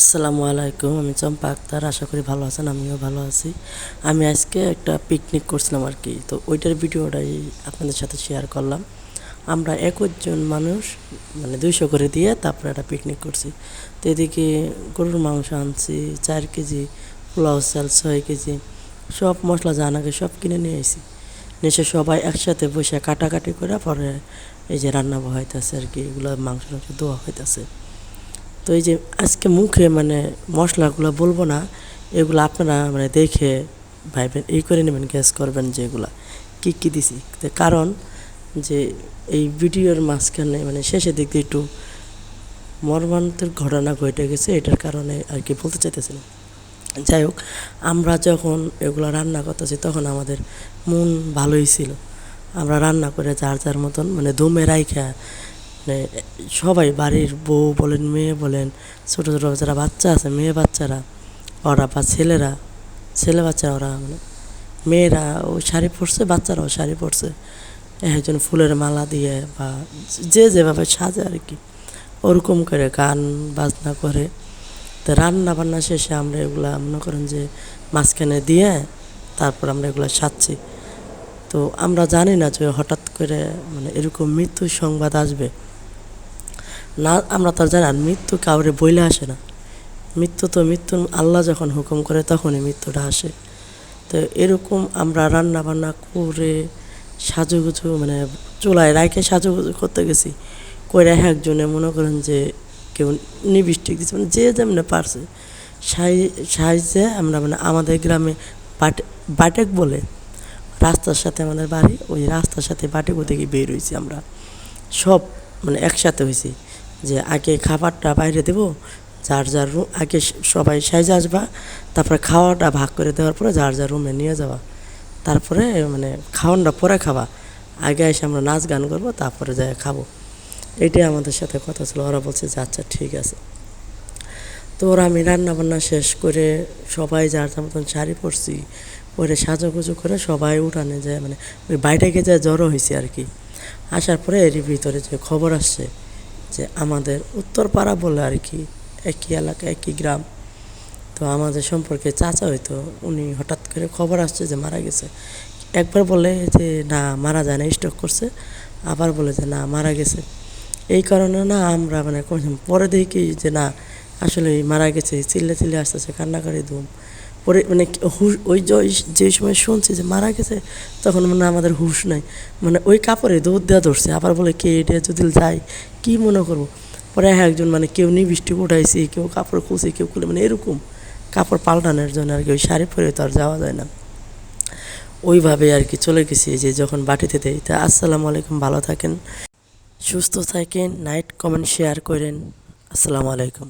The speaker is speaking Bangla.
আসসালামু আলাইকুম। আমি চম্পা আক্তার। আশা করি ভালো আছেন, আমিও ভালো আছি। আমি আজকে একটা পিকনিক করছিলাম আর কি, তো ওইটার ভিডিওটাই আপনাদের সাথে শেয়ার করলাম। আমরা 21 জন মানুষ, মানে 200 করে দিয়ে তারপরে একটা পিকনিক করছি। তো এদিকে গরুর মাংস আনছি 4 কেজি, পোলাও চাল 6 কেজি, সব মশলা জানাকে সব কিনে নিয়ে এসেছি। নিয়ে সবাই একসাথে বসে কাটাকাটি করে পরে এই যে রান্না হইতেছে আর কি, এগুলো মাংস ধোয়া হইতেছে। তো এই যে আজকে মুখে মানে মশলাগুলো বলবো না, এগুলো আপনারা মানে দেখে ভাইবেন, এই করে নেবেন, গ্যাস করবেন যে এগুলা কী কী দিছি। কারণ যে এই ভিডিওর মাঝখানে মানে শেষের দিক দিয়ে একটু মর্মান্তের ঘটনা ঘটে গেছে, এটার কারণে আর কি বলতে চাইতেছি না। যাই হোক, আমরা যখন এগুলো রান্না করতেছি তখন আমাদের মন ভালোই ছিল। আমরা রান্না করে যার যার মতন মানে দমে রাইখা, মানে সবাই বাড়ির বউ বলেন, মেয়ে বলেন, ছোটো ছোটো যারা বাচ্চা আছে, মেয়ে বাচ্চারা ওরা বা ছেলেরা, ছেলে বাচ্চারা ওরা মানে মেয়েরা ও শাড়ি পরছে, বাচ্চারাও শাড়ি পরছে, একজন ফুলের মালা দিয়ে বা যে যেভাবে সাজে আর কি, ওরকম করে গান বাজনা করে। তো রান্না বান্না শেষে আমরা এগুলা মনে করেন যে মাঝখানে দিয়ে তারপর আমরা এগুলো সাজছি। তো আমরা জানি না যে হঠাৎ করে মানে এরকম মৃত্যুর সংবাদ আসবে না, আমরা তো জানি। আর মৃত্যু কাউরে বইলে আসে না, মৃত্যু আল্লাহ যখন হুকুম করে তখনই মৃত্যুটা আসে। তো এরকম আমরা রান্না বান্না করে সাজুগুজু মানে চুলায় রাইখে সাজুগুজু করতে গেছি, করে একজনে মনে করেন যে কেউ নিবিষ্টিক দিচ্ছে, মানে যে যেমনি পারছে সাইজে আমরা মানে আমাদের গ্রামে বাটেক বলে, রাস্তার সাথে আমাদের বাড়ি, ওই রাস্তার সাথে বাটেক থেকে বের হয়েছি আমরা সব, মানে একসাথে হয়েছি যে আগে খাবারটা বাইরে দেব, যার যার রুম আগে সবাই সাইজে আসবা, তারপরে খাওয়াটা ভাগ করে দেওয়ার পরে যার যার রুমে নিয়ে যাওয়া, তারপরে মানে খাওয়ানটা পরে খাবা, আগে এসে আমরা নাচ গান করবো, তারপরে যাই খাবো। এটাই আমাদের সাথে কথা ছিল। ওরা বলছে যে আচ্ছা ঠিক আছে। তো ওরা আমি রান্না বান্না শেষ করে সবাই যার যার মতন শাড়ি পরছি, পরে সাজুগুজু করে সবাই উঠানে যায়, মানে ওই বাইরে যায় জড়ো হয়েছে আর কি। আসার পরে এরই ভিতরে যে খবর আসছে যে আমাদের উত্তরপাড়া বলে আর কি, একই এলাকা একই গ্রাম, তো আমাদের সম্পর্কে চাচা হইতো, উনি হঠাৎ করে খবর আসছে যে মারা গেছে। একবার বলে যে না মারা যায় না, স্ট্রোক করছে, আবার বলে যে না মারা গেছে। এই কারণে না আমরা মানে পরে দেখি যে না আসলে মারা গেছে, চিল্লে চিল্লে আসতেছে, কান্নাকারি ধুম। পরে মানে হুশ, ওই যে সময় শুনছি যে মারা গেছে তখন মানে আমাদের হুশ নাই, মানে ওই কাপড়ে দৌড় দেওয়া ধরছে। আবার বলে কে এটা যদি যাই কী মনে করবো। পরে একজন মানে কেউ নিবৃষ্টি উঠাইছে, কেউ কাপড় খুলছে, কেউ খুলে, মানে এরকম কাপড় পাল্টানোর জন্য আর কি, ওই শাড়ি পরে তো আর যাওয়া যায় না। ওইভাবে আর কি চলে গেছি যে যখন বাটিতে দেয়। তা আসসালামু আলাইকুম, ভালো থাকেন, সুস্থ থাকেন, নাইট কমেন্ট শেয়ার করেন। আসসালামু আলাইকুম।